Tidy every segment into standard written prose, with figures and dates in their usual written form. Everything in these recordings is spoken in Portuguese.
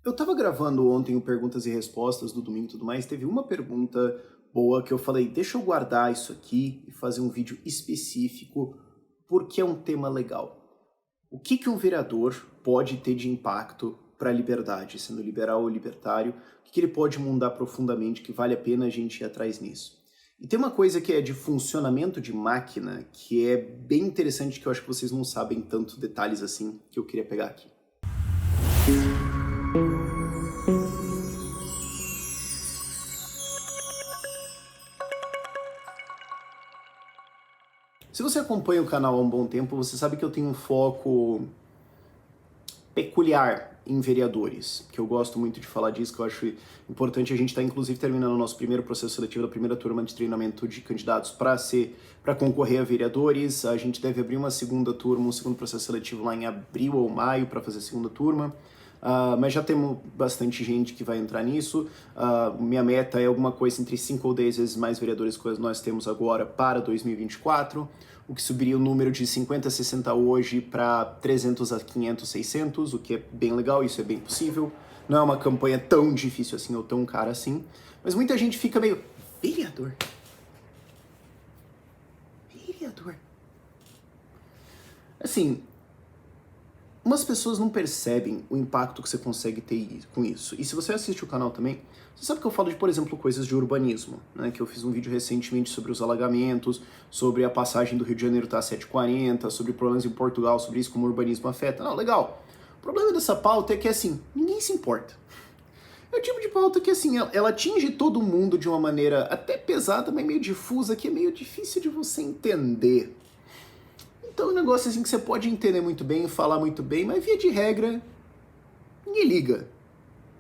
Eu tava gravando ontem o Perguntas e Respostas do domingo e tudo mais, teve uma pergunta boa que eu falei, deixa eu guardar isso aqui e fazer um vídeo específico porque é um tema legal. O que um vereador pode ter de impacto para a liberdade, sendo liberal ou libertário? O que ele pode mudar profundamente que vale a pena a gente ir atrás nisso? E tem uma coisa que é de funcionamento de máquina que é bem interessante, que eu acho que vocês não sabem tanto detalhes assim, que eu queria pegar aqui. Se você acompanha o canal há um bom tempo, você sabe que eu tenho um foco peculiar em vereadores, que eu gosto muito de falar disso, que eu acho importante. A gente está inclusive terminando o nosso primeiro processo seletivo da primeira turma de treinamento de candidatos para concorrer a vereadores. A gente deve abrir uma segunda turma, um segundo processo seletivo lá em abril ou maio para fazer a segunda turma. Mas já temos bastante gente que vai entrar nisso. Minha meta é alguma coisa entre 5 ou 10 vezes mais vereadores que nós temos agora para 2024, o que subiria o número de 50 a 60 hoje para 300 a 500, 600, o que é bem legal, isso é bem possível. Não é uma campanha tão difícil assim ou tão cara assim, mas muita gente fica meio, vereador? Vereador? Assim, umas pessoas não percebem o impacto que você consegue ter com isso. E se você assiste o canal também, você sabe que eu falo de, por exemplo, coisas de urbanismo, né? Que eu fiz um vídeo recentemente sobre os alagamentos, sobre a passagem do Rio de Janeiro tá a 7,40, sobre problemas em Portugal, sobre isso, como o urbanismo afeta. Não, legal. O problema dessa pauta é que, assim, ninguém se importa. É o tipo de pauta que, assim, ela atinge todo mundo de uma maneira até pesada, mas meio difusa, que é meio difícil de você entender. Então é um negócio assim que você pode entender muito bem, falar muito bem, mas via de regra, ninguém liga.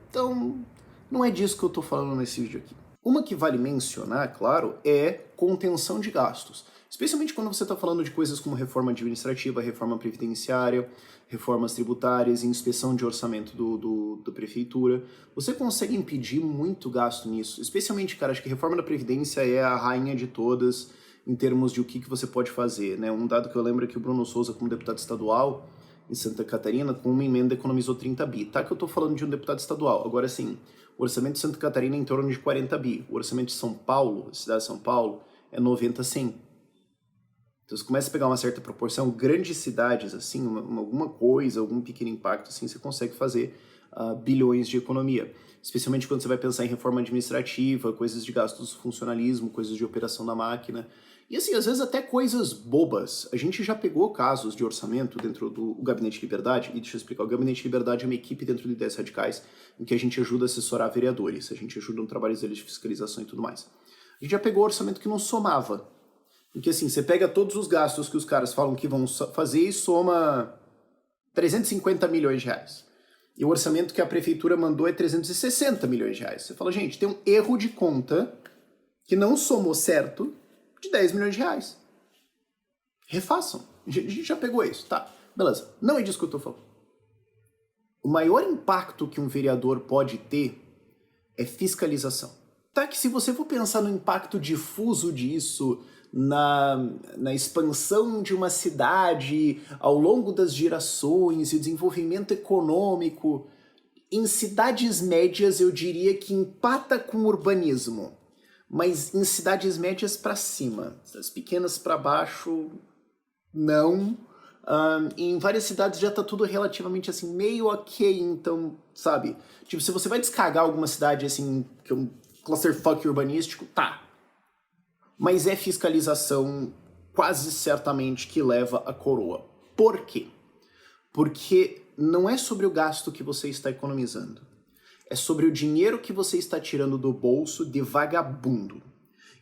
Então, não é disso que eu tô falando nesse vídeo aqui. Uma que vale mencionar, claro, é contenção de gastos. Especialmente quando você está falando de coisas como reforma administrativa, reforma previdenciária, reformas tributárias, inspeção de orçamento da prefeitura. Você consegue impedir muito gasto nisso. Especialmente, cara, acho que a reforma da Previdência é a rainha de todas em termos de o que você pode fazer, né? Um dado que eu lembro é que o Bruno Souza, como deputado estadual em Santa Catarina, com uma emenda economizou 30 bi. Tá que eu tô falando de um deputado estadual. Agora, sim, o orçamento de Santa Catarina é em torno de 40 bi. O orçamento de São Paulo, cidade de São Paulo, é 90 a 100. Então você começa a pegar uma certa proporção, grandes cidades, assim, alguma coisa, algum pequeno impacto, assim, você consegue fazer bilhões de economia. Especialmente quando você vai pensar em reforma administrativa, coisas de gastos funcionalismo, coisas de operação da máquina. E assim, às vezes até coisas bobas. A gente já pegou casos de orçamento dentro do Gabinete Liberdade, e deixa eu explicar, o Gabinete Liberdade é uma equipe dentro de Ideias Radicais em que a gente ajuda a assessorar vereadores, a gente ajuda no trabalho deles de fiscalização e tudo mais. A gente já pegou orçamento que não somava. Porque assim, você pega todos os gastos que os caras falam que vão fazer e soma 350 milhões de reais. E o orçamento que a prefeitura mandou é 360 milhões de reais. Você fala, gente, tem um erro de conta que não somou certo de 10 milhões de reais. Refaçam. A gente já pegou isso, tá? Beleza. Não é disso que eu tô falando. O maior impacto que um vereador pode ter é fiscalização. Tá que se você for pensar no impacto difuso disso, na expansão de uma cidade ao longo das gerações e o desenvolvimento econômico, em cidades médias eu diria que empata com o urbanismo, mas em cidades médias para cima, as pequenas para baixo, não. Em várias cidades já tá tudo relativamente assim, meio ok, então, sabe? Tipo, se você vai descargar alguma cidade assim, que é um clusterfuck urbanístico, tá. Mas é fiscalização quase certamente que leva a coroa. Por quê? Porque não é sobre o gasto que você está economizando. É sobre o dinheiro que você está tirando do bolso de vagabundo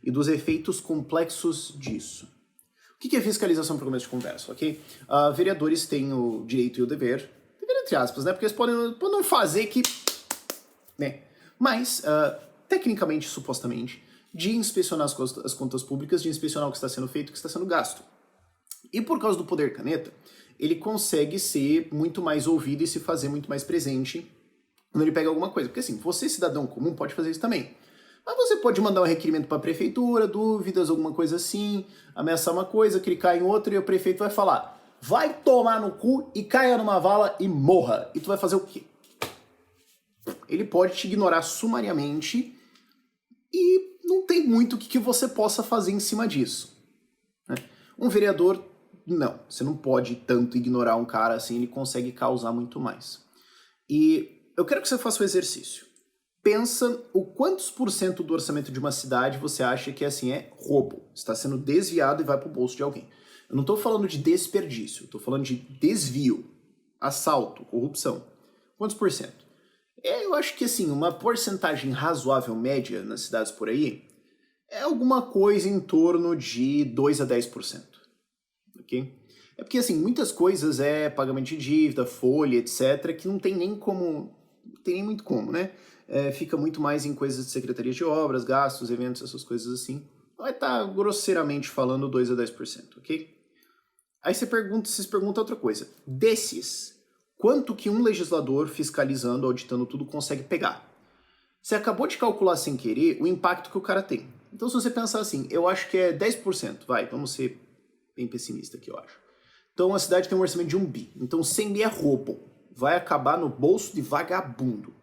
e dos efeitos complexos disso. O que é fiscalização para começo de conversa, ok? Vereadores têm o direito e o dever entre aspas, né? Porque eles podem não fazer que... né? Mas, tecnicamente, supostamente, de inspecionar as contas públicas, de inspecionar o que está sendo feito, o que está sendo gasto. E por causa do poder caneta, ele consegue ser muito mais ouvido e se fazer muito mais presente quando ele pega alguma coisa. Porque assim, você, cidadão comum, pode fazer isso também. Mas você pode mandar um requerimento para a prefeitura, dúvidas, alguma coisa assim, ameaçar uma coisa, clicar em outra e o prefeito vai falar: vai tomar no cu e caia numa vala e morra. E tu vai fazer o quê? Ele pode te ignorar sumariamente e não tem muito o que você possa fazer em cima disso, né? Um vereador, não. Você não pode tanto ignorar um cara assim, ele consegue causar muito mais. E eu quero que você faça o exercício. Pensa o quantos por cento do orçamento de uma cidade você acha que assim é roubo, está sendo desviado e vai para o bolso de alguém. Eu não estou falando de desperdício, estou falando de desvio, assalto, corrupção. Quantos por cento? Eu acho que assim, uma porcentagem razoável média nas cidades por aí é alguma coisa em torno de 2 a 10%. Ok? É porque assim, muitas coisas é pagamento de dívida, folha, etc, que não tem nem como, não tem nem muito como, né? Fica muito mais em coisas de secretaria de obras, gastos, eventos, essas coisas assim. Vai estar grosseiramente falando 2 a 10%, ok? Aí você se pergunta outra coisa. Desses, quanto que um legislador fiscalizando, auditando tudo, consegue pegar? Você acabou de calcular sem querer o impacto que o cara tem. Então se você pensar assim, eu acho que é 10%, vamos ser bem pessimista aqui, eu acho. Então a cidade tem um orçamento de 1 bi. Então 100 bi é roubo. Vai acabar no bolso de vagabundo.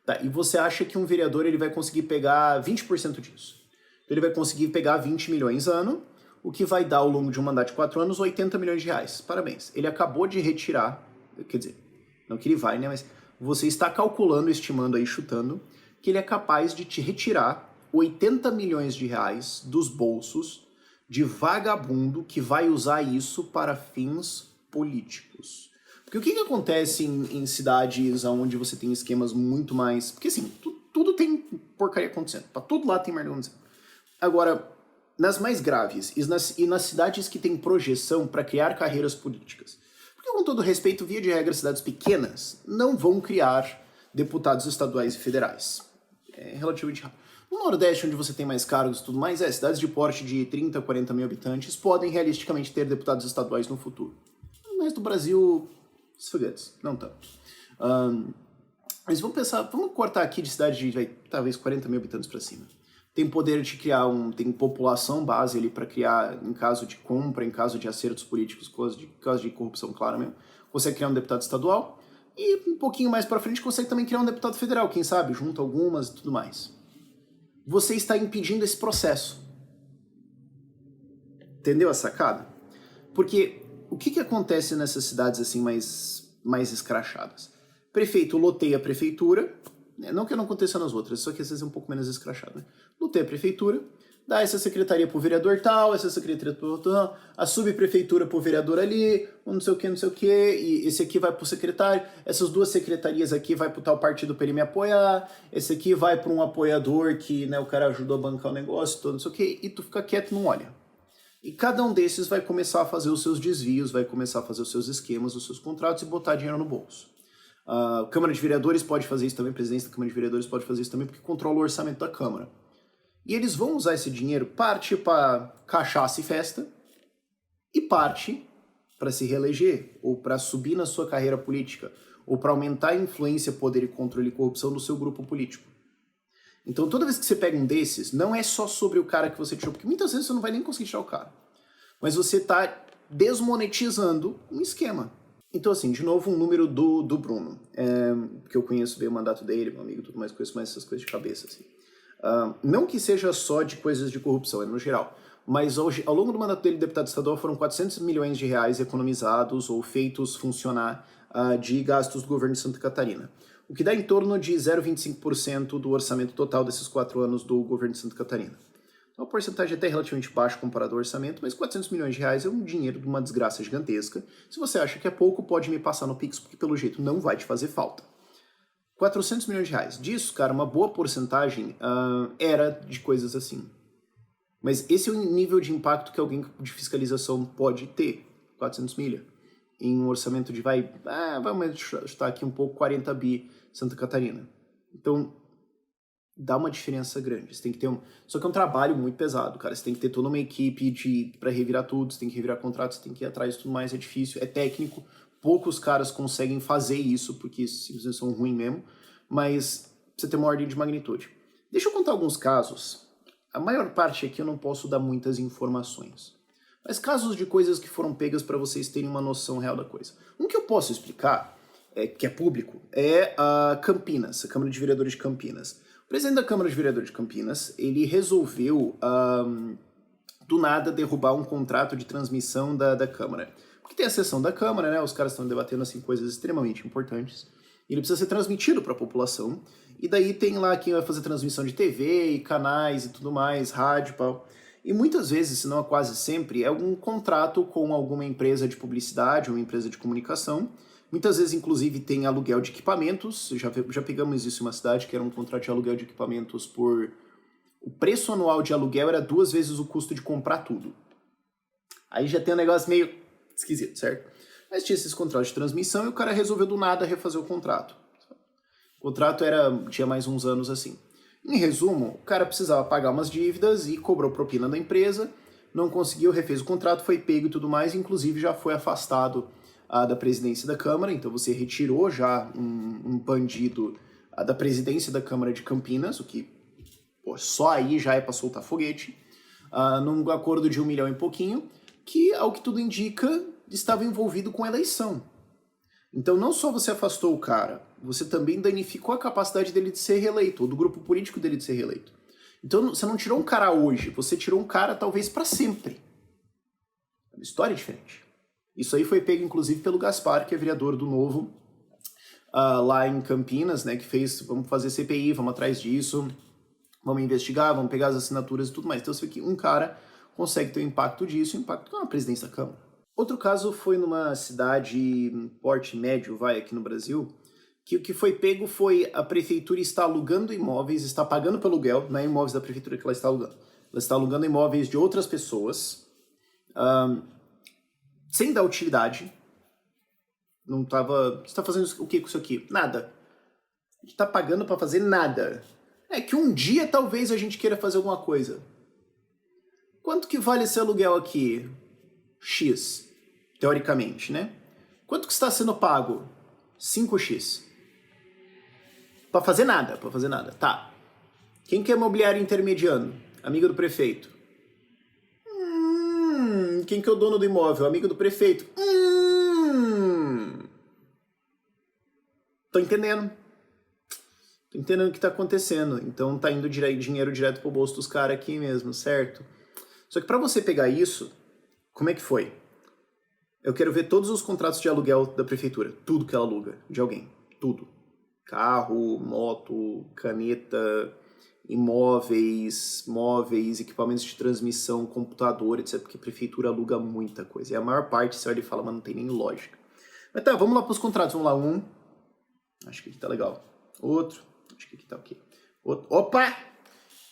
Tá, e você acha que um vereador ele vai conseguir pegar 20% disso. Então ele vai conseguir pegar 20 milhões ano, o que vai dar ao longo de um mandato de 4 anos 80 milhões de reais. Parabéns. Ele acabou de retirar, quer dizer, não que ele vai, né, mas você está calculando, estimando aí, chutando, que ele é capaz de te retirar 80 milhões de reais dos bolsos de vagabundo que vai usar isso para fins políticos. Porque o que acontece em cidades onde você tem esquemas muito mais... Porque assim, tudo tem porcaria acontecendo. Pra todo lado tem merda acontecendo. Agora, nas mais graves e nas cidades que têm projeção para criar carreiras políticas. Porque com todo respeito, via de regra, cidades pequenas não vão criar deputados estaduais e federais. É relativamente rápido. No Nordeste, onde você tem mais cargos e tudo mais, cidades de porte de 30, 40 mil habitantes podem realisticamente ter deputados estaduais no futuro. No resto do Brasil... Esfregantes, não tanto. Mas vamos cortar aqui de cidade de talvez 40 mil habitantes para cima. Tem poder de criar tem população base ali para criar, em caso de compra, em caso de acertos políticos, caso de corrupção, claro mesmo. Consegue criar um deputado estadual e um pouquinho mais para frente consegue também criar um deputado federal, quem sabe, junto algumas e tudo mais. Você está impedindo esse processo. Entendeu a sacada? Porque o que acontece nessas cidades assim mais escrachadas? Prefeito loteia a prefeitura, não que não aconteça nas outras, só que às vezes é um pouco menos escrachado, né? Loteia a prefeitura, dá essa secretaria pro vereador tal, essa secretaria pro tal, a subprefeitura pro vereador ali, não sei o que, e esse aqui vai pro secretário, essas duas secretarias aqui vai pro tal partido pra ele me apoiar, esse aqui vai pra um apoiador que, né, o cara ajudou a bancar o negócio, todo, não sei o que, e tu fica quieto e não olha. E cada um desses vai começar a fazer os seus desvios, vai começar a fazer os seus esquemas, os seus contratos e botar dinheiro no bolso. A Câmara de Vereadores pode fazer isso também, a presidência da Câmara de Vereadores pode fazer isso também, porque controla o orçamento da Câmara. E eles vão usar esse dinheiro, parte para cachaça e festa, e parte para se reeleger, ou para subir na sua carreira política, ou para aumentar a influência, poder e controle e corrupção do seu grupo político. Então toda vez que você pega um desses, não é só sobre o cara que você tirou, porque muitas vezes você não vai nem conseguir tirar o cara. Mas você está desmonetizando um esquema. Então assim, de novo um número do Bruno, que eu conheço bem o mandato dele, meu amigo, tudo mais, conheço mais essas coisas de cabeça. Assim. Não que seja só de coisas de corrupção, é no geral. Mas hoje, ao longo do mandato dele, deputado estadual, foram 400 milhões de reais economizados ou feitos funcionar de gastos do governo de Santa Catarina. O que dá em torno de 0,25% do orçamento total desses 4 anos do governo de Santa Catarina. Então, uma porcentagem até relativamente baixa comparado ao orçamento, mas 400 milhões de reais é um dinheiro de uma desgraça gigantesca. Se você acha que é pouco, pode me passar no Pix, porque pelo jeito não vai te fazer falta. 400 milhões de reais. Disso, cara, uma boa porcentagem era de coisas assim. Mas esse é o nível de impacto que alguém de fiscalização pode ter. 400 milha. Em um orçamento de vamos chutar aqui um pouco, 40 bi Santa Catarina. Então, dá uma diferença grande. Você tem que ter Só que é um trabalho muito pesado, cara. Você tem que ter toda uma equipe pra revirar tudo, você tem que revirar contratos, você tem que ir atrás de tudo mais, é difícil, é técnico. Poucos caras conseguem fazer isso, porque simplesmente são ruins mesmo, mas você tem uma ordem de magnitude. Deixa eu contar alguns casos. A maior parte aqui eu não posso dar muitas informações. Mas casos de coisas que foram pegas para vocês terem uma noção real da coisa. Um que eu posso explicar que é público, é a Campinas, a Câmara de Vereadores de Campinas. O presidente da Câmara de Vereadores de Campinas, ele resolveu, do nada, derrubar um contrato de transmissão da Câmara. Porque tem a sessão da Câmara, né? Os caras estão debatendo assim, coisas extremamente importantes. E ele precisa ser transmitido para a população. E daí tem lá quem vai fazer transmissão de TV e canais e tudo mais, rádio e tal. E muitas vezes, se não quase sempre, é algum contrato com alguma empresa de publicidade, uma empresa de comunicação. Muitas vezes, inclusive, tem aluguel de equipamentos. Já pegamos isso em uma cidade, que era um contrato de aluguel de equipamentos por... O preço anual de aluguel era 2 vezes o custo de comprar tudo. Aí já tem um negócio meio esquisito, certo? Mas tinha esses contratos de transmissão e o cara resolveu do nada refazer o contrato. O contrato tinha mais uns anos assim. Em resumo, o cara precisava pagar umas dívidas e cobrou propina da empresa, não conseguiu, refez o contrato, foi pego e tudo mais, inclusive já foi afastado da presidência da Câmara, então você retirou já um bandido da presidência da Câmara de Campinas, o que só aí já é para soltar foguete, num acordo de 1 milhão e pouquinho, que, ao que tudo indica, estava envolvido com a eleição. Então não só você afastou o cara, você também danificou a capacidade dele de ser reeleito, ou do grupo político dele de ser reeleito. Então você não tirou um cara hoje, você tirou um cara talvez para sempre. É uma história diferente. Isso aí foi pego inclusive pelo Gaspar, que é vereador do Novo, lá em Campinas, né, que fez, vamos fazer CPI, vamos atrás disso, vamos investigar, vamos pegar as assinaturas e tudo mais. Então você vê que um cara consegue ter o impacto disso, o impacto na presidência da Câmara. Outro caso foi numa cidade, porte médio, aqui no Brasil, que o que foi pego foi a prefeitura está alugando imóveis, está pagando pelo aluguel, não é imóveis da prefeitura que ela está alugando. Ela está alugando imóveis de outras pessoas, sem dar utilidade. Não estava... Você está fazendo o que com isso aqui? Nada. A gente está pagando para fazer nada. É que um dia talvez a gente queira fazer alguma coisa. Quanto que vale esse aluguel aqui? X, teoricamente, né? Quanto que está sendo pago? 5x. Para fazer nada, Tá. Quem que é imobiliário intermediando? Amigo do prefeito. Quem que é o dono do imóvel? Amigo do prefeito. Tô entendendo. Tô entendendo o que tá acontecendo. Então tá indo dinheiro direto pro bolso dos caras aqui mesmo, certo? Só que para você pegar isso, como é que foi? Eu quero ver todos os contratos de aluguel da prefeitura. Tudo que ela aluga de alguém. Tudo. Carro, moto, caneta, imóveis, móveis, equipamentos de transmissão, computador, etc. Porque a prefeitura aluga muita coisa. E a maior parte, você olha e fala, mas não tem nem lógica. Mas tá, vamos lá pros contratos. Vamos lá, um. Acho que aqui tá legal. Outro. Acho que aqui tá ok. Outro. Opa!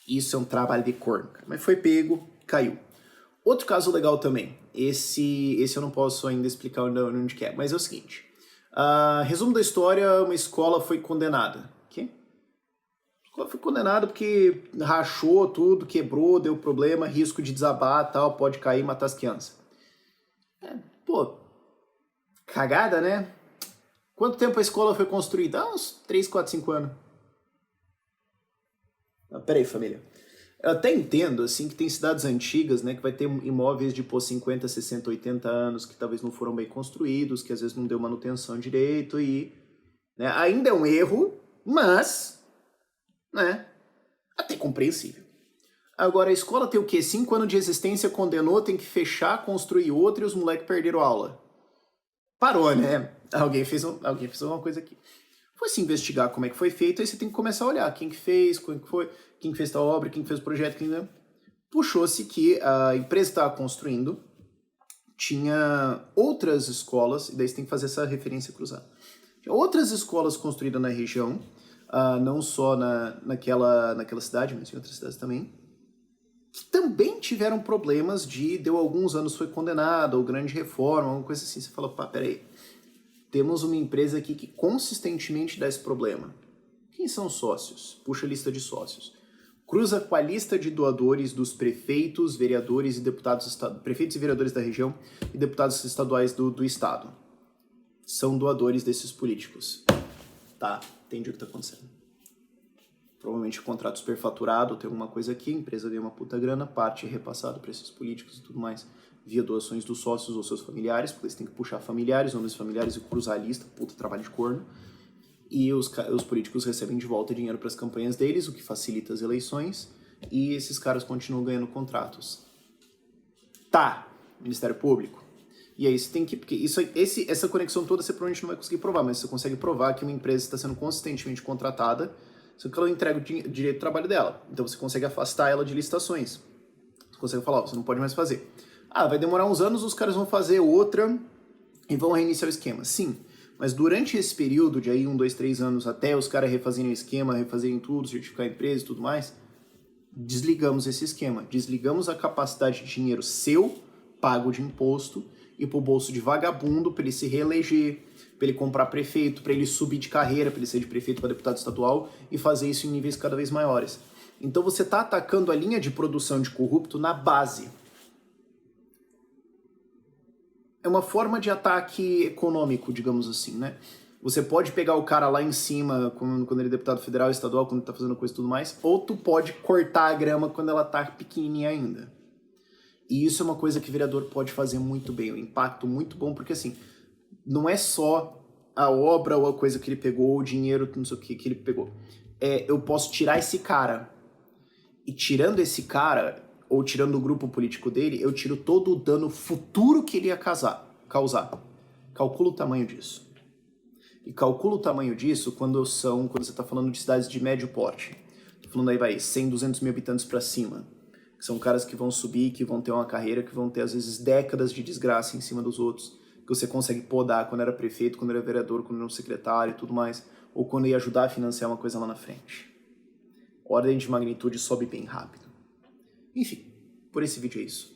Isso é um trabalho de corno, cara. Mas foi pego, caiu. Outro caso legal também, esse eu não posso ainda explicar onde que é, mas é o seguinte. Resumo da história, uma escola foi condenada. A escola foi condenada porque rachou tudo, quebrou, deu problema, risco de desabar, tal, pode cair e matar as crianças. Cagada, né? Quanto tempo a escola foi construída? Uns 3, 4, 5 anos. Peraí, família. Eu até entendo, assim, que tem cidades antigas, né, que vai ter imóveis de, 50, 60, 80 anos, que talvez não foram bem construídos, que às vezes não deu manutenção direito e... Né, ainda é um erro, mas... né, até compreensível. Agora, a escola tem o quê? 5 anos de existência, condenou, tem que fechar, construir outra e os moleques perderam a aula. Parou, né? Alguém fez alguma coisa aqui. Foi se investigar como é que foi feito, aí você tem que começar a olhar quem que fez, quem que fez tal obra, quem que fez o projeto, Puxou-se que a empresa que estava construindo tinha outras escolas, e daí você tem que fazer essa referência cruzada. Tinha outras escolas construídas na região, não só naquela cidade, mas em outras cidades também, que também tiveram problemas deu alguns anos foi condenado, ou grande reforma, alguma coisa assim. Você fala, peraí, temos uma empresa aqui que consistentemente dá esse problema. Quem são os sócios? Puxa a lista de sócios. Cruza com a lista de doadores dos prefeitos, vereadores e deputados, prefeitos e vereadores da região e deputados estaduais do estado. São doadores desses políticos. Tá, entendi o que tá acontecendo. Provavelmente contrato superfaturado, tem alguma coisa aqui, a empresa ganha uma puta grana, parte é repassado para esses políticos e tudo mais. via doações dos sócios ou seus familiares, porque eles têm que puxar familiares, nomes familiares e cruzar a lista, puta trabalho de corno. E os políticos recebem de volta dinheiro para as campanhas deles, o que facilita as eleições, e esses caras continuam ganhando contratos. Tá, Ministério Público. E aí você tem que... Porque essa conexão toda você provavelmente não vai conseguir provar, mas você consegue provar que uma empresa está sendo consistentemente contratada, só que ela não entrega o direito do trabalho dela. Então você consegue afastar ela de licitações. Você consegue falar, você não pode mais fazer. Ah, vai demorar uns anos, os caras vão fazer outra e vão reiniciar o esquema. Sim, mas durante esse período de aí 1, 2, 3 anos, até os caras refazerem o esquema, refazerem tudo, certificar a empresa e tudo mais, desligamos esse esquema. Desligamos a capacidade de dinheiro seu, pago de imposto, e pro bolso de vagabundo, para ele se reeleger, para ele comprar prefeito, para ele subir de carreira, para ele ser de prefeito para deputado estadual e fazer isso em níveis cada vez maiores. Então você está atacando a linha de produção de corrupto na base. É uma forma de ataque econômico, digamos assim, né? Você pode pegar o cara lá em cima, quando ele é deputado federal, estadual, quando ele tá fazendo coisa e tudo mais, ou tu pode cortar a grama quando ela tá pequenininha ainda. E isso é uma coisa que o vereador pode fazer muito bem, um impacto muito bom, porque assim, não é só a obra ou a coisa que ele pegou, o dinheiro, não sei o que ele pegou. Eu posso tirar esse cara. E tirando esse cara, ou tirando o grupo político dele, eu tiro todo o dano futuro que ele ia causar. Calcula o tamanho disso. E calcula o tamanho disso quando você está falando de cidades de médio porte. Tô falando aí, vai, 100, 200 mil habitantes para cima. Que são caras que vão subir, que vão ter uma carreira, que vão ter, às vezes, décadas de desgraça em cima dos outros. Que você consegue podar quando era prefeito, quando era vereador, quando era um secretário e tudo mais. Ou quando ia ajudar a financiar uma coisa lá na frente. Ordem de magnitude sobe bem rápido. Enfim, por esse vídeo é isso.